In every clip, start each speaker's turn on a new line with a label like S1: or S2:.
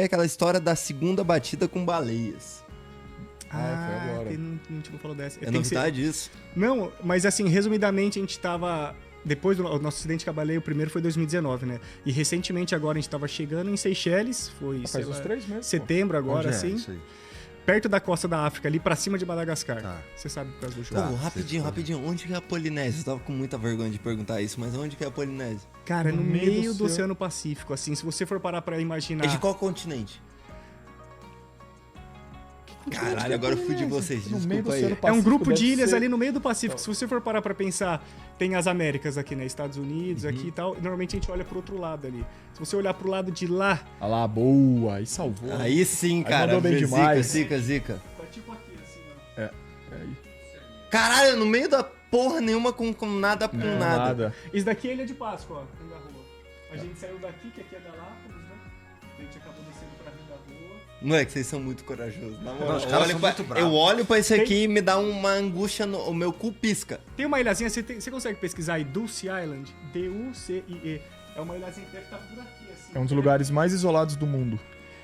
S1: É aquela história da segunda batida com baleias.
S2: foi agora.
S3: A gente não falou dessa.
S1: É novidade isso?
S3: Não, mas assim, resumidamente, a gente tava... Depois do nosso acidente com a baleia, o primeiro foi em 2019, né? E recentemente agora a gente tava chegando em Seychelles, foi...
S2: Faz uns 3 meses.
S3: Setembro agora,
S4: Onde é
S3: assim.
S4: isso aí?
S3: Perto da costa da África, ali pra cima de Madagascar.
S4: Tá.
S3: Você sabe por causa do
S1: Pô,
S3: jogo.
S1: rapidinho. Onde que é a Polinésia? Eu tava com muita vergonha de perguntar isso, mas onde que é a Polinésia?
S3: Cara, no
S2: No meio
S3: meio
S2: do
S3: do
S2: oceano.
S3: Oceano Pacífico, assim. Se você for parar pra imaginar...
S1: É de qual continente? Caralho, agora eu fui de vocês,
S2: No meio do
S1: desculpa aí.
S2: Oceano
S3: É um grupo
S2: Pacífico,
S3: de
S2: deve
S3: ilhas
S2: ser-
S3: ali no meio do Pacífico. Se você for parar pra pensar, tem as Américas aqui, né? Estados Unidos aqui e tal. E normalmente a gente olha pro outro lado ali. Se você olhar pro lado de lá...
S2: Olha lá, boa. Aí salvou.
S1: Aí sim, cara.
S2: mandou bem demais.
S1: Zica.
S3: Tá tipo aqui, assim, ó.
S2: Aí.
S1: Caralho, no meio da porra nenhuma com nada com
S2: Não,
S1: nada.
S3: Isso daqui é a Ilha de Páscoa, ó. Rio da Rua. A gente saiu daqui, que aqui é Galápagos, né? A gente acabou descendo pra Rio da Rua.
S1: Moleque, vocês são muito corajosos. Na moral,
S4: Não, os caras
S1: olha
S4: são
S1: pra-
S4: muito bravos.
S1: eu olho pra isso aqui e me dá uma angústia, o meu cu pisca.
S3: Tem uma ilhazinha, você consegue pesquisar aí, Dulce Island? D-U-C-I-E. É uma ilhazinha que deve estar por aqui, assim.
S2: É um dos lugares mais isolados do mundo.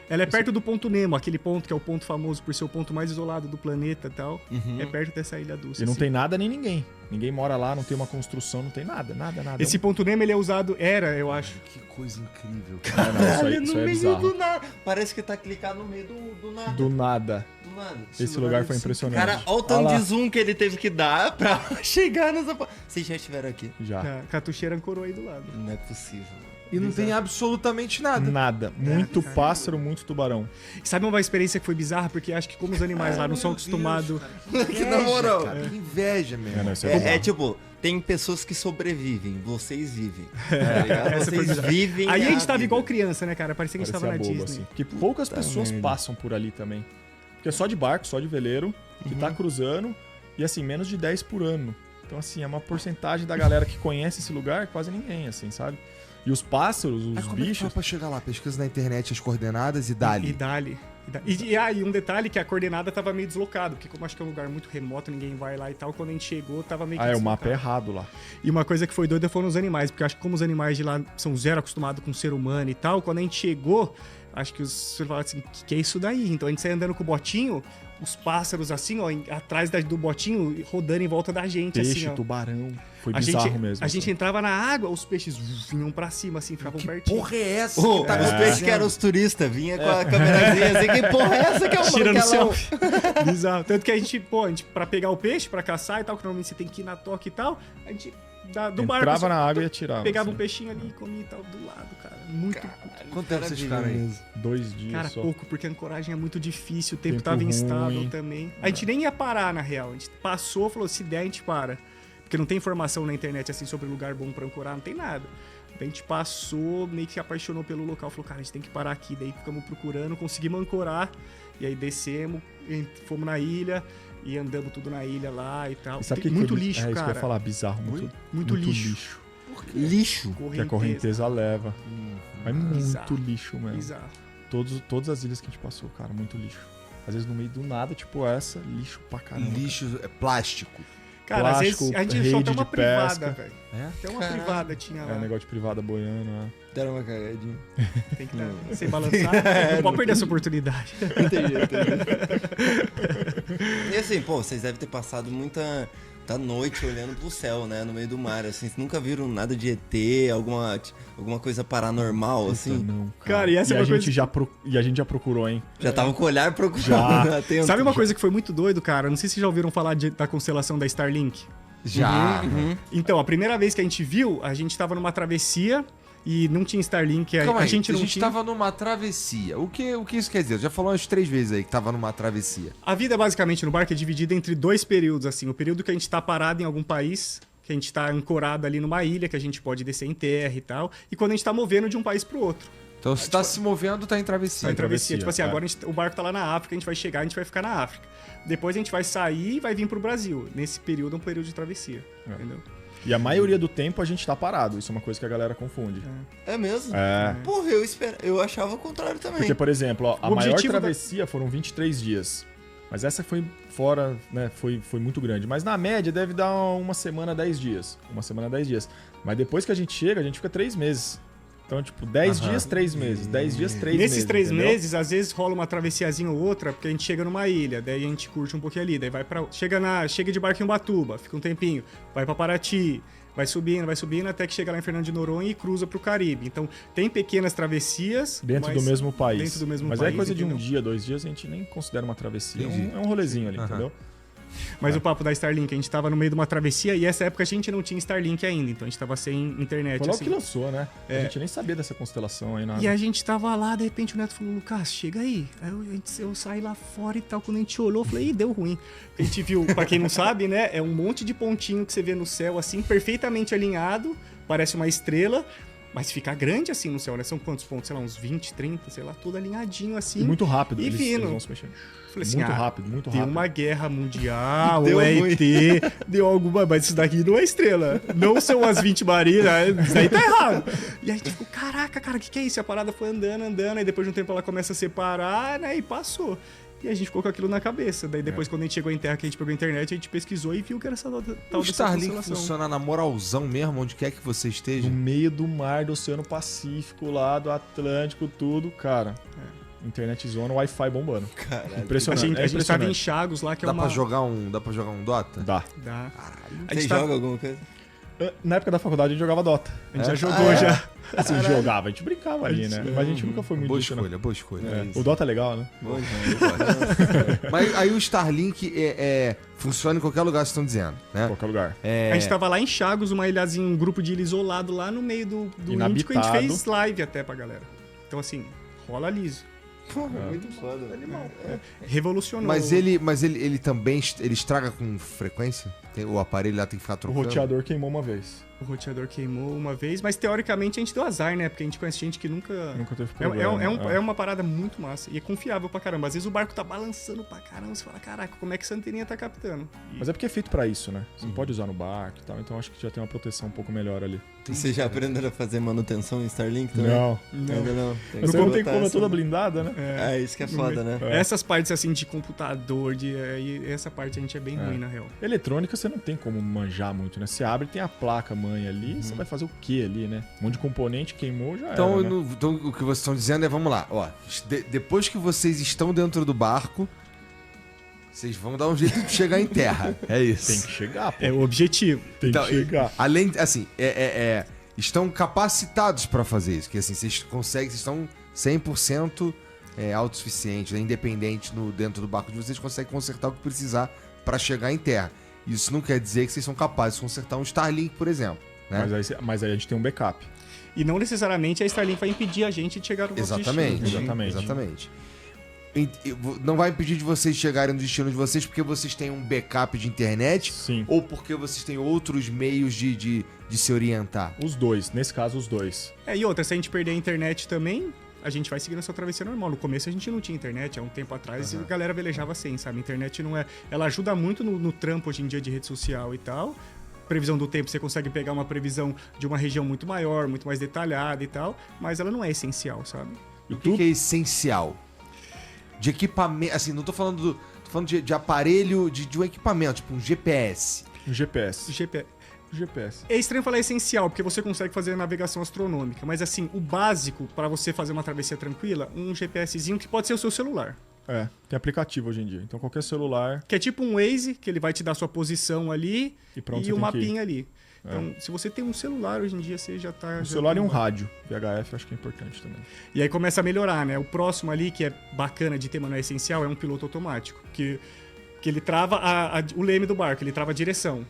S3: Ela é perto do ponto Nemo, aquele ponto que é o ponto famoso por ser o ponto mais isolado do planeta e tal. É perto dessa ilha Dulce.
S2: E não
S3: assim.
S2: tem nada nem ninguém. Ninguém mora lá, não tem uma construção, não tem nada.
S3: Esse ponto Nemo, ele é usado, eu acho.
S4: Que coisa incrível.
S2: Não, não, isso aí,
S1: no
S2: isso aí é
S1: meio
S2: bizarro.
S1: do nada. Parece que tá clicado no meio do nada.
S2: Do nada.
S1: Do nada.
S2: Esse lugar foi impressionante.
S1: Cara, olha o
S2: Olha
S1: tanto
S2: lá.
S1: de zoom que ele teve que dar pra chegar nessa... Vocês já estiveram aqui?
S2: Já.
S3: A catucheira ancorou aí do lado.
S1: Não é possível.
S4: E não tem absolutamente nada.
S2: Nada. Muito pássaro, muito tubarão.
S3: Sabe uma experiência que foi bizarra? Porque acho que como os animais lá não são
S4: Meu Deus,
S3: acostumados...
S4: cara, que
S1: Na moral.
S4: inveja, cara, que inveja mesmo.
S2: não, isso é
S1: É
S2: bizarro.
S1: tipo, tem pessoas que sobrevivem, vocês vivem. Tá ligado?
S3: Essa foi
S1: Vocês
S3: bizarra.
S1: vivem
S3: Aí a gente
S1: vida.
S3: tava igual criança, né, cara? Parecia que a gente tava na
S2: Parecia bobo,
S3: Disney.
S2: assim. Porque poucas pessoas
S1: merda.
S2: passam por ali também. Porque é só de barco, só de veleiro, que tá cruzando, e assim, menos de 10 por ano. Então, assim, é uma porcentagem da galera que conhece esse lugar, quase ninguém, assim, sabe? E os pássaros,
S4: Aí
S2: os
S4: como é que faz
S2: bichos...
S4: pra chegar lá? Pesquisa na internet as coordenadas e dali.
S3: E dali. E um detalhe que a coordenada tava meio deslocado, porque como acho que é um lugar muito remoto, ninguém vai lá e tal, quando a gente chegou, tava meio que
S2: Ah, o
S3: deslocado.
S2: mapa é errado lá.
S3: E uma coisa que foi doida foram os animais, porque acho que como os animais de lá são zero acostumados com o ser humano e tal, quando a gente chegou, acho que os falaram assim, que é isso daí? Então a gente saiu andando com o botinho, os pássaros assim, ó, atrás do botinho, rodando em volta da gente,
S2: Peixe,
S3: assim, ó.
S2: tubarão. Foi
S3: A
S2: bizarro
S3: gente,
S2: mesmo.
S3: a gente
S2: assim.
S3: entrava na água, os peixes vinham pra cima, assim, ficavam pertinho.
S4: Porra é essa?
S1: Ô,
S4: que tá
S1: os
S4: me
S1: peixes que
S4: dizendo?
S1: eram os turistas, vinha com a câmerazinha assim, que porra é essa que é o
S3: Tirando
S1: bangalão?
S3: selfie. Bizarro. Tanto que a gente, pra pegar o peixe, pra caçar e tal, que normalmente você tem que ir na toca e tal, a gente do barco.
S2: Entrava
S3: assim,
S2: na água e atirava.
S3: pegava um
S2: assim.
S3: peixinho ali e comia e tal, do lado, cara. Muito.
S4: Quanto tempo vocês ficaram aí?
S2: 2 dias
S3: Cara,
S2: só.
S3: pouco, porque a ancoragem é muito difícil, o tempo
S2: Tempo
S3: tava instável
S2: ruim.
S3: também. A gente nem ia parar, na real. A gente passou, falou, se der, a gente para. Porque não tem informação na internet, assim, sobre lugar bom pra ancorar, não tem nada. A gente passou, meio que se apaixonou pelo local, falou, cara, a gente tem que parar aqui. Daí ficamos procurando, conseguimos ancorar, e aí descemos, fomos na ilha, e andamos tudo na ilha lá e tal.
S2: E sabe
S3: Tem
S2: que
S3: muito
S2: foi-
S3: lixo,
S2: é, isso que eu
S3: cara.
S2: ia falar, bizarro.
S3: Muito lixo.
S1: Lixo.
S2: Que a correnteza leva. Mas muito
S3: Bizarro.
S2: lixo mesmo.
S3: Bizarro.
S2: Todas as ilhas que a gente passou, cara, muito lixo. Às vezes no meio do nada, tipo essa, lixo pra caramba.
S4: Lixo, é plástico.
S3: Cara, às
S2: Plástico,
S3: esse a gente achou
S2: rede
S3: até uma
S2: de
S3: privada,
S2: pesca.
S3: velho.
S4: É?
S3: Até uma
S1: Caralho.
S3: privada tinha
S2: É,
S3: lá.
S2: negócio de privada boiando, né?
S1: Deram uma cagadinha.
S3: Tem que estar sem balançar. Não pode perder essa oportunidade.
S1: Entendi. E assim, pô, vocês devem ter passado muita noite olhando pro céu, né? No meio do mar, assim. Vocês nunca viram nada de ET, alguma coisa paranormal, assim?
S2: Não,
S3: Cara, e essa é
S2: a
S3: uma
S2: gente
S3: coisa...
S2: já a gente já procurou, hein?
S1: Já tava com o olhar procurando.
S2: Já.
S1: atento.
S3: Sabe uma coisa que foi muito doido, cara? Não sei se vocês já ouviram falar da constelação da Starlink.
S4: Já.
S3: Então, a primeira vez que a gente viu, a gente tava numa travessia e não tinha Starlink.
S4: Calma
S3: A
S4: aí,
S3: gente
S4: a
S3: não
S4: gente
S3: tinha...
S4: tava numa travessia. O que isso quer dizer? Já falou umas 3 vezes aí que tava numa travessia.
S3: A vida, basicamente, no barco é dividida entre 2 períodos, assim. O período que a gente tá parado em algum país, que a gente tá ancorado ali numa ilha, que a gente pode descer em terra e tal, e quando a gente tá movendo de um país pro outro.
S4: Então se tá se movendo, tá em travessia.
S3: Tá em travessia.
S2: travessia,
S3: Tipo assim,
S2: é.
S3: agora o barco tá lá na África, a gente vai chegar, a gente vai ficar na África. Depois a gente vai sair e vai vir pro Brasil. Nesse período é um período de travessia, entendeu?
S2: E a maioria do tempo a gente tá parado. Isso é uma coisa que a galera confunde.
S1: É mesmo?
S2: É.
S1: Porra, eu achava o contrário também.
S2: Porque, por exemplo, ó, a
S3: O
S2: maior
S3: objetivo da-
S2: travessia foram 23 dias. Mas essa foi fora, né? Foi muito grande. Mas na média deve dar uma semana, 10 dias. Uma semana, 10 dias. Mas depois que a gente chega, a gente fica 3 meses. Então, tipo, 10 dias, 3 meses. 10 dias, 3 meses.
S3: Nesses 3
S2: entendeu?
S3: meses, às vezes rola uma travessiazinha ou outra, porque a gente chega numa ilha, daí a gente curte um pouquinho ali, daí vai pra. Chega de barco em Ubatuba, fica um tempinho, vai pra Paraty, vai subindo, até que chega lá em Fernando de Noronha e cruza pro Caribe. Então, tem pequenas travessias.
S2: Dentro
S3: mas
S2: do mesmo país.
S3: Dentro do mesmo
S2: mas
S3: país.
S2: é coisa de um
S3: entendeu?
S2: dia, 2 dias, a gente nem considera uma travessia.
S4: Entendi.
S2: É um rolezinho ali, entendeu?
S3: Mas o papo da Starlink, a gente tava no meio de uma travessia e essa época a gente não tinha Starlink ainda, então a gente tava sem internet.
S2: Foi logo
S3: assim.
S2: que lançou, né?
S3: É.
S2: A gente nem sabia dessa constelação aí, nada.
S3: E a gente tava lá, de repente o Neto falou, Lucas, chega aí. Aí eu saí lá fora e tal, quando a gente olhou, eu falei, ih, deu ruim. A gente viu, pra quem não sabe, né, é um monte de pontinho que você vê no céu, assim, perfeitamente alinhado, parece uma estrela, mas fica grande assim no céu, né? São quantos pontos? Sei lá, uns 20, 30, sei lá, tudo alinhadinho assim.
S2: E muito rápido,
S3: E
S2: eles
S3: fino.
S2: vão se mexendo.
S3: Falei assim,
S2: muito
S3: ah,
S2: rápido, muito
S3: Deu
S2: rápido.
S3: uma guerra mundial,
S1: Deu
S3: o ET, deu alguma, mas isso daqui não é estrela. Não são as 20 marinhas, isso aí tá errado. E aí a gente ficou, caraca, cara, o que é isso? E a parada foi andando, aí depois de um tempo ela começa a separar, né, e passou. E a gente ficou com aquilo na cabeça. Daí depois, quando a gente chegou em terra, que a gente pegou a internet, a gente pesquisou e viu que era essa tal
S4: O
S3: dessa
S4: Starlink
S3: constelação.
S4: funciona na moralzão mesmo, onde quer que você esteja.
S2: No meio do mar, do Oceano Pacífico, lá do Atlântico, tudo, cara. Internet zona, Wi-Fi bombando.
S1: Caralho.
S3: A
S2: Impressionante.
S3: gente,
S2: é
S3: a gente tava em
S2: impressionante.
S3: Chagos lá, que é
S4: Dá
S3: uma...
S4: pra jogar um Dota?
S2: Dá.
S3: Dá. A
S1: Você
S3: gente, tá-
S1: joga alguma coisa?
S2: Na época da faculdade a gente jogava Dota.
S3: a gente já jogou, já.
S2: Assim, jogava, a gente brincava ali, né? Mas a gente nunca foi muito
S4: Boa
S2: disso, não.
S4: escolha, boa escolha.
S2: É. O Dota é legal, né?
S1: Bom, então.
S4: Mas aí o Starlink funciona em qualquer lugar, vocês estão dizendo,
S2: Em
S4: né?
S2: qualquer lugar.
S3: A gente tava lá em Chagos, uma ilhazinha, um grupo de ilha isolado lá no meio do Índico. A gente
S2: Inabitado.
S3: fez live até pra galera. Então, assim, rola liso.
S1: Porra, muito foda.
S3: Animal. Revolucionou.
S4: Mas ele também ele estraga com frequência? O aparelho lá tem que ficar
S2: O
S4: trocando?
S2: roteador queimou uma vez.
S3: O roteador queimou uma vez, mas teoricamente a gente deu azar, né? Porque a gente conhece gente que nunca...
S2: Nunca teve problema.
S3: É uma parada muito massa e é confiável pra caramba. Às vezes o barco tá balançando pra caramba, você fala, caraca, como é que essa anteninha tá captando?
S2: Mas é porque é feito pra isso, né? Você não pode usar no barco e tal, então acho que já tem uma proteção um pouco melhor ali.
S1: Vocês já aprenderam a fazer manutenção em Starlink também?
S2: Não.
S1: Ainda não.
S2: Você não tem
S1: botar
S2: como, é
S1: essa-
S2: toda blindada, né?
S1: É, isso que é foda, né?
S2: É.
S3: Essas partes assim de computador, essa parte a gente é bem ruim, na real.
S2: Eletrônica você não tem como manjar muito, né? Você abre, tem a placa mãe ali, você vai fazer o que ali, né? Um monte de componente queimou, já
S4: Então,
S2: era, né?
S4: então, o que vocês estão dizendo é, vamos lá, ó. Depois que vocês estão dentro do barco, vocês vão dar um jeito de chegar em terra. É isso.
S2: Tem que chegar, pô.
S3: É o objetivo.
S2: Tem
S4: Então,
S2: que chegar.
S4: Além, assim, estão capacitados pra fazer isso. Que assim, vocês conseguem, vocês estão 100% autossuficientes, né, independentes dentro do barco de vocês, conseguem consertar o que precisar pra chegar em terra. Isso não quer dizer que vocês são capazes de consertar um Starlink, por exemplo. Né?
S2: Mas aí a gente tem um backup.
S3: E não necessariamente a Starlink vai impedir a gente de chegar no nosso
S4: Exatamente,
S3: destino.
S4: exatamente. Não vai impedir de vocês chegarem no destino de vocês porque vocês têm um backup de internet
S2: Sim.
S4: ou porque vocês têm outros meios de se orientar.
S2: Os dois, nesse caso, os dois.
S3: E outra, se a gente perder a internet também, a gente vai seguir essa travessia normal. No começo a gente não tinha internet, há um tempo atrás a galera velejava sem, sabe? A internet não é... Ela ajuda muito no trampo hoje em dia de rede social e tal. Previsão do tempo, você consegue pegar uma previsão de uma região muito maior, muito mais detalhada e tal, mas ela não é essencial, sabe?
S4: O que é essencial? De equipamento, assim, não tô falando tô falando de aparelho, de um equipamento, tipo um GPS.
S2: Um GPS.
S3: GPS. É estranho falar essencial, porque você consegue fazer navegação astronômica, mas assim, o básico para você fazer uma travessia tranquila, um GPSzinho que pode ser o seu celular.
S2: É, tem aplicativo hoje em dia. Então qualquer celular...
S3: Que é tipo um Waze, que ele vai te dar sua posição ali
S2: E pra onde
S3: e
S2: você
S3: o
S2: tem que ir.
S3: mapinha ali. Então, se você tem um celular, hoje em dia você já tá...
S2: Um celular e um rádio. VHF acho que é importante também.
S3: E aí começa a melhorar, né? O próximo ali, que é bacana de ter, mas não é essencial, é um piloto automático. Que ele trava o leme do barco, ele trava a direção.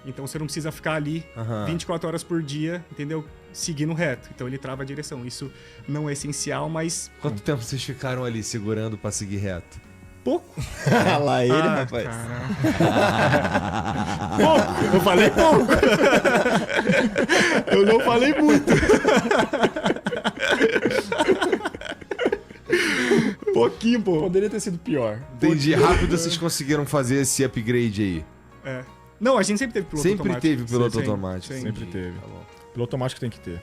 S3: Então você não precisa ficar ali 24 horas por dia, entendeu? Seguindo reto. Então ele trava a direção. Isso não é essencial, mas...
S4: Quanto tempo vocês ficaram ali segurando pra seguir reto?
S3: Pouco.
S1: Ah, lá ele, rapaz.
S3: Pouco! Eu falei pouco! Eu não falei muito! Pouquinho, pô.
S2: Poderia ter sido pior.
S4: Entendi. Rápido vocês conseguiram fazer esse upgrade aí.
S3: É. Não, a gente sempre teve piloto
S4: Sempre
S3: automático.
S4: teve piloto
S3: Sempre,
S4: automático.
S2: Sempre teve.
S4: Tá bom.
S2: Piloto automático tem que ter.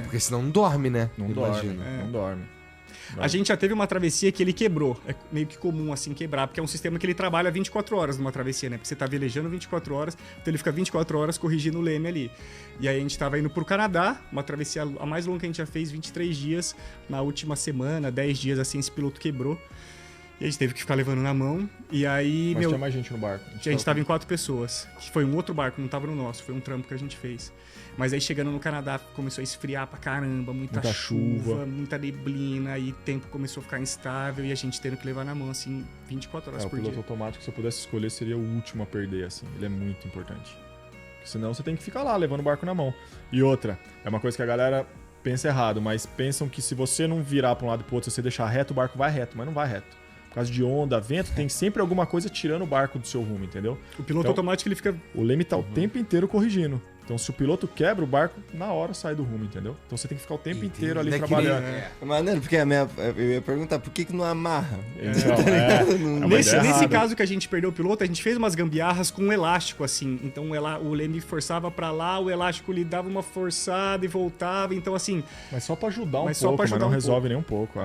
S4: Porque senão não dorme, né?
S2: Não
S4: Imagino.
S2: dorme. Não dorme. Não.
S3: A gente já teve uma travessia que ele quebrou. É meio que comum, assim, quebrar, porque é um sistema que ele trabalha 24 horas numa travessia, né? Porque você tá velejando 24 horas, então ele fica 24 horas corrigindo o leme ali. E aí a gente tava indo pro Canadá, uma travessia a mais longa que a gente já fez, 23 dias. Na última semana, 10 dias, assim, esse piloto quebrou. E a gente teve que ficar levando na mão. E aí,
S2: Mas tinha mais gente no barco.
S3: a gente tava em 4 pessoas. Que foi um outro barco, não tava no nosso. Foi um trampo que a gente fez. Mas aí, chegando no Canadá, começou a esfriar pra caramba. Muita chuva, muita neblina. E o tempo começou a ficar instável. E a gente tendo que levar na mão, assim, 24 horas
S2: O
S3: por
S2: piloto
S3: dia.
S2: automático, se eu pudesse escolher, seria o último a perder, assim. Ele é muito importante. Porque senão você tem que ficar lá, levando o barco na mão. E outra, é uma coisa que a galera pensa errado, mas pensam que se você não virar pra um lado e pro outro, se você deixar reto, o barco vai reto. Mas não vai reto. Por causa de onda, vento, tem sempre alguma coisa tirando o barco do seu rumo, entendeu?
S3: O piloto
S2: Então,
S3: automático, ele fica...
S2: O leme tá o tempo inteiro corrigindo. Então, se o piloto quebra, o barco na hora sai do rumo, entendeu? Então você tem que ficar o tempo inteiro ali trabalhando.
S1: É maneiro, porque eu ia perguntar, por que não amarra?
S2: Então,
S3: Nesse caso que a gente perdeu o piloto, a gente fez umas gambiarras com um elástico, assim. Então o leme forçava pra lá, o elástico lhe dava uma forçada e voltava. Então, assim...
S2: Mas só pra ajudar um
S3: Mas só
S2: pouco,
S3: pra ajudar
S2: mas não
S3: um
S2: resolve nem um pouco.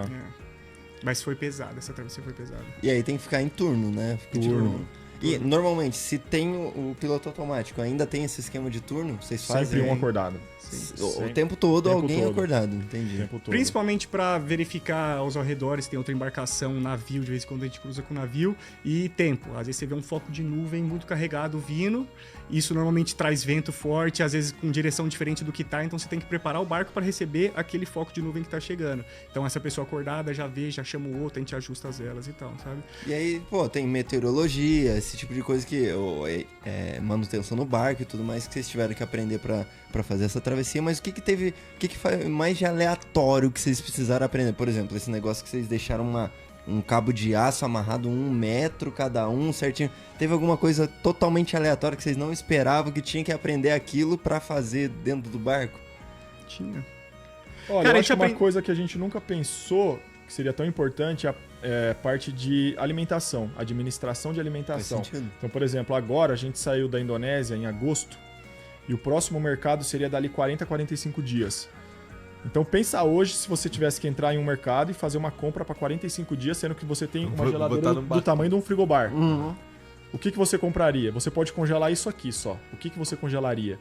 S3: Mas foi pesado, essa travessia foi pesada.
S1: E aí tem que ficar em turno, né?
S2: Turno.
S1: E normalmente, se tem o piloto automático, ainda tem esse esquema de turno? Vocês fazem?
S2: Sempre um acordado.
S1: O tempo todo
S2: Tempo
S1: alguém
S2: todo.
S1: acordado, entendi.
S2: O tempo todo.
S3: Principalmente pra verificar aos arredores, tem outra embarcação, navio, de vez em quando a gente cruza com navio, e tempo. Às vezes você vê um foco de nuvem muito carregado vindo, isso normalmente traz vento forte, às vezes com direção diferente do que tá, então você tem que preparar o barco para receber aquele foco de nuvem que tá chegando. Então essa pessoa acordada já vê, já chama o outro, a gente ajusta as velas e tal, sabe?
S1: E aí, pô, tem meteorologia, esse tipo de coisa que... manutenção no barco e tudo mais que vocês tiveram que aprender pra fazer essa travessia, mas o que teve... O que foi mais de aleatório que vocês precisaram aprender? Por exemplo, esse negócio que vocês deixaram um cabo de aço amarrado 1 metro cada um, certinho. Teve alguma coisa totalmente aleatória que vocês não esperavam, que tinha que aprender aquilo pra fazer dentro do barco?
S3: Tinha.
S2: Olha,
S3: Cara,
S2: eu acho que uma coisa que a gente nunca pensou que seria tão importante é a parte de alimentação, administração de alimentação.
S1: Faz sentido.
S2: Então, por exemplo, agora a gente saiu da Indonésia em agosto e o próximo mercado seria dali 40 a 45 dias. Então pensa hoje se você tivesse que entrar em um mercado e fazer uma compra para 45 dias, sendo que você tem uma geladeira do tamanho de um frigobar.
S1: Uhum.
S2: O que você compraria? Você pode congelar isso aqui só. O que você congelaria?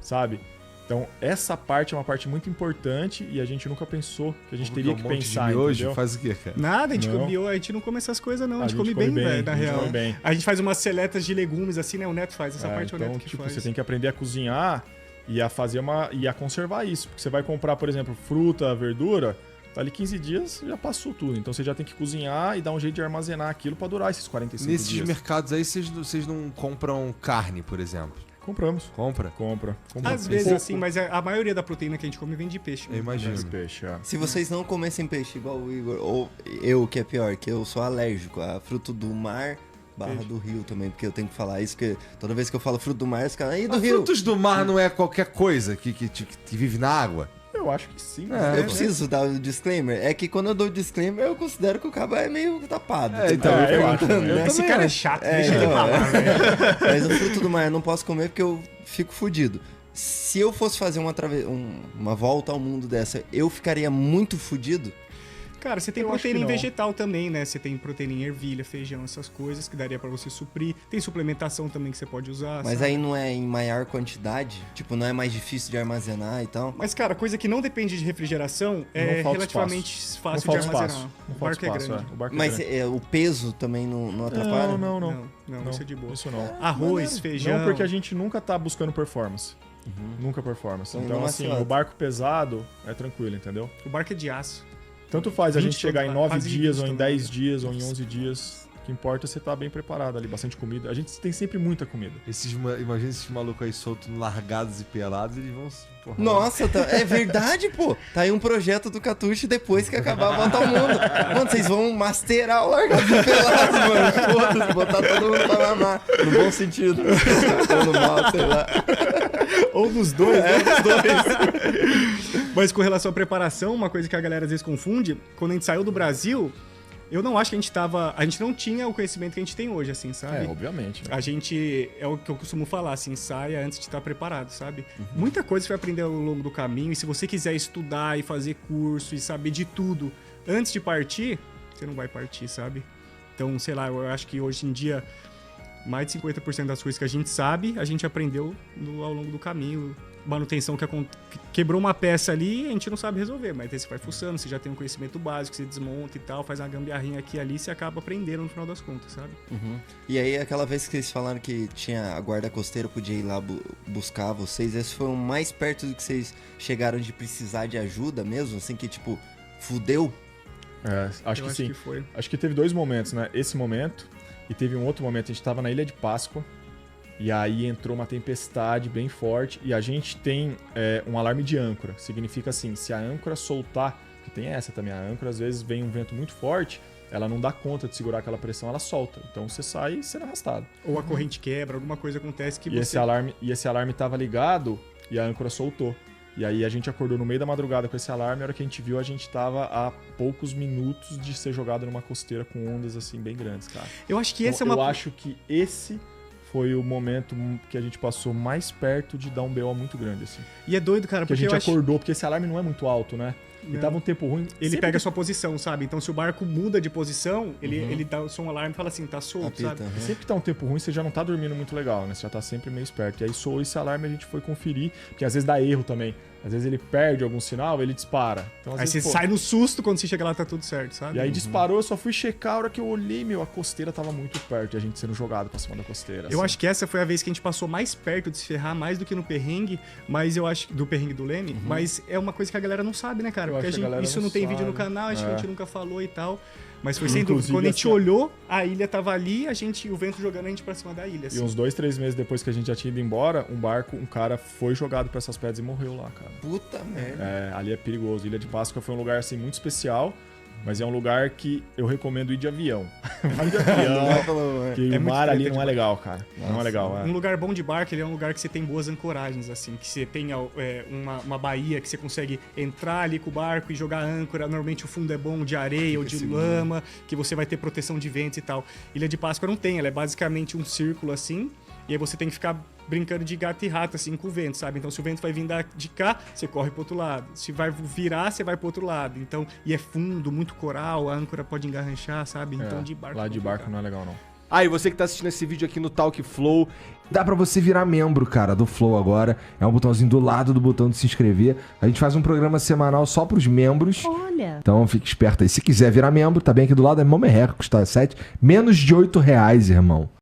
S2: Sabe? Então essa parte é uma parte muito importante e a gente nunca pensou que a gente teria que pensar,
S4: hoje
S2: entendeu?
S4: faz o quê, cara?
S3: Nada, a gente
S2: Não.
S3: a gente não come essas coisas, não. A
S2: A
S3: gente
S2: gente
S3: come bem, velho, na
S2: a gente
S3: real.
S2: come bem.
S3: A gente faz umas seletas de legumes, assim, né? O Neto faz essa parte,
S2: então,
S3: o Neto que
S2: tipo,
S3: faz.
S2: você tem que aprender a cozinhar e a fazer e a conservar isso. Porque você vai comprar, por exemplo, fruta, verdura, tá ali 15 dias, já passou tudo. Então você já tem que cozinhar e dar um jeito de armazenar aquilo pra durar esses 45
S4: Nesses
S2: dias.
S4: mercados aí, vocês não compram carne, por exemplo?
S2: Compramos.
S4: Compra?
S2: Compra.
S3: Às vezes, assim, mas a maioria da proteína que a gente come vem de peixe.
S4: Eu imagino.
S2: Esse peixe,
S1: Se vocês não comessem peixe igual o Igor, ou eu, que é pior, que eu sou alérgico a fruto do mar / do rio também, porque eu tenho que falar isso, porque toda vez que eu falo fruto do mar, os caras, aí do
S4: Mas
S1: rio.
S4: frutos do mar não é qualquer coisa que vive na água?
S2: Eu acho que sim.
S1: Eu preciso dar o disclaimer. É que quando eu dou o disclaimer, eu considero que o cabo é meio tapado.
S4: Então,
S2: eu acho também.
S1: né?
S3: Esse cara é chato, deixa ele
S1: então,
S3: falar, velho.
S1: Mas o fruto do mar eu não posso comer porque eu fico fudido. Se eu fosse fazer uma volta ao mundo dessa, eu ficaria muito fudido.
S3: Cara, você tem
S2: Eu acho
S3: proteína
S2: que
S3: em
S2: não.
S3: vegetal também, né? Você tem proteína em ervilha, feijão, essas coisas que daria pra você suprir. Tem suplementação também que você pode usar.
S1: Mas
S3: sabe?
S1: aí não é em maior quantidade? Tipo, não é mais difícil de armazenar e tal?
S3: Mas, cara, coisa que não depende de refrigeração é
S2: Não falta
S3: relativamente
S2: Não
S3: fácil de
S2: falta
S3: armazenar.
S2: espaço. Não
S3: O
S2: falta
S3: barco é
S2: espaço,
S3: grande.
S2: O barco
S1: Mas
S2: é grande.
S1: o peso também não atrapalha?
S2: Não.
S3: Não, isso é de boa.
S2: Isso não.
S3: Arroz, feijão.
S2: Não, porque a gente nunca tá buscando performance. Nunca performance.
S1: Então,
S2: Então,
S1: não
S2: assim,
S1: macilota.
S2: o barco pesado é tranquilo, entendeu?
S3: O barco é de aço.
S2: Tanto faz a
S3: 20
S2: gente chegar em 9
S3: quase
S2: dias,
S3: 20
S2: ou em 10
S3: toneladas.
S2: dias, ou em 11 dias. O que importa é você estar bem preparado ali, bastante comida. A gente tem sempre muita comida.
S4: Imagina esses malucos aí soltos, largados e pelados, eles vão... Porra,
S1: Nossa, é verdade, pô. Tá aí um projeto do Catuche depois que acabar a volta ao mundo. Mano, vocês vão masterar o largado e pelado, mano. Foda-se, botar todo mundo pra mamar. No bom sentido. Ou no mal, sei lá.
S3: Ou dos dois, né? Dos dois. Mas com relação à preparação, uma coisa que a galera às vezes confunde, quando a gente saiu do Brasil, eu não acho que a gente não tinha o conhecimento que a gente tem hoje, assim, sabe?
S2: Obviamente.
S3: A gente, é o que eu costumo falar, assim, saia antes de estar preparado, sabe? Muita coisa você vai aprender ao longo do caminho, e se você quiser estudar e fazer curso e saber de tudo antes de partir, você não vai partir, sabe? Então, sei lá, eu acho que hoje em dia, mais de 50% das coisas que a gente sabe, a gente aprendeu ao longo do caminho. Manutenção que quebrou uma peça ali, a gente não sabe resolver, mas aí você vai fuçando, você já tem um conhecimento básico, você desmonta e tal, faz uma gambiarrinha aqui e ali, você acaba aprendendo no final das contas, sabe?
S1: Uhum. E aí, aquela vez que vocês falaram que tinha a guarda costeira, podia ir lá buscar vocês, esse foi o mais perto do que vocês chegaram de precisar de ajuda mesmo? Assim, que tipo, fudeu?
S2: Acho que sim.
S3: Que foi.
S2: Acho que teve 2 momentos, né? Esse momento e teve um outro momento. A gente tava na Ilha de Páscoa e aí entrou uma tempestade bem forte e a gente tem um alarme de âncora. Significa assim, se a âncora soltar, que tem essa também, a âncora às vezes vem um vento muito forte, ela não dá conta de segurar aquela pressão, ela solta. Então você sai sendo arrastado.
S3: Ou a corrente quebra, alguma coisa acontece que
S2: Esse alarme tava ligado e a âncora soltou. E aí a gente acordou no meio da madrugada com esse alarme, a hora que a gente viu, a gente tava a poucos minutos de ser jogado numa costeira com ondas assim bem grandes, cara.
S3: Eu acho que esse
S2: Eu acho que esse foi o momento que a gente passou mais perto de dar um BO muito grande, assim.
S3: E é doido, cara,
S2: porque a gente acordou, porque esse alarme não é muito alto, né? E tava um tempo ruim.
S3: Ele pega a sua posição, sabe? Então se o barco muda de posição, ele dá o som alarme e fala assim, tá solto, sabe?
S2: E sempre que tá um tempo ruim, você já não tá dormindo muito legal, né? Você já tá sempre meio esperto. E aí soou esse alarme, a gente foi conferir, porque às vezes dá erro também. Às vezes ele perde algum sinal, ele dispara. Então, às
S3: aí
S2: vezes,
S3: você sai no susto quando você chega lá, tá tudo certo, sabe?
S2: E aí disparou, eu só fui checar, a hora que eu olhei, a costeira tava muito perto e a gente sendo jogado pra cima da costeira.
S3: Eu acho que essa foi a vez que a gente passou mais perto de se ferrar, mais do que no perrengue, mas eu acho do perrengue do Leme, mas é uma coisa que a galera não sabe, né, cara? Porque isso não tem vídeo no canal, acho que a gente nunca falou e tal. Mas foi sem dúvida. Quando a gente olhou, a ilha tava ali, o vento jogando a gente pra cima da ilha. Assim.
S2: E uns 2, 3 meses depois que a gente já tinha ido embora, um cara foi jogado pra essas pedras e morreu lá, cara.
S1: Puta merda.
S2: Ali é perigoso. Ilha de Páscoa foi um lugar, assim, muito especial, mas é um lugar que eu recomendo ir de avião. Vai de avião, que o mar ali não é legal, cara. Não é legal.
S3: Um lugar bom de barco, ele é um lugar que você tem boas ancoragens, assim, que você tem uma baía que você consegue entrar ali com o barco e jogar âncora. Normalmente o fundo é bom de areia ou de lama, que você vai ter proteção de ventos e tal. Ilha de Páscoa não tem, ela é basicamente um círculo assim, e aí você tem que ficar brincando de gato e rato, assim, com o vento, sabe? Então, se o vento vai vir de cá, você corre pro outro lado. Se vai virar, você vai pro outro lado. Então, e é fundo, muito coral, a âncora pode engarranchar, sabe? Então, de barco...
S2: Lá de barco não é legal, não.
S5: E você que tá assistindo esse vídeo aqui no Talk Flow,
S4: Dá pra você virar membro, cara, do Flow agora. É um botãozinho do lado do botão de se inscrever. A gente faz um programa semanal só pros membros.
S6: Olha.
S4: Então fique esperto aí. Se quiser virar membro, tá bem aqui do lado. É mó merreca, custa menos de R$8, irmão.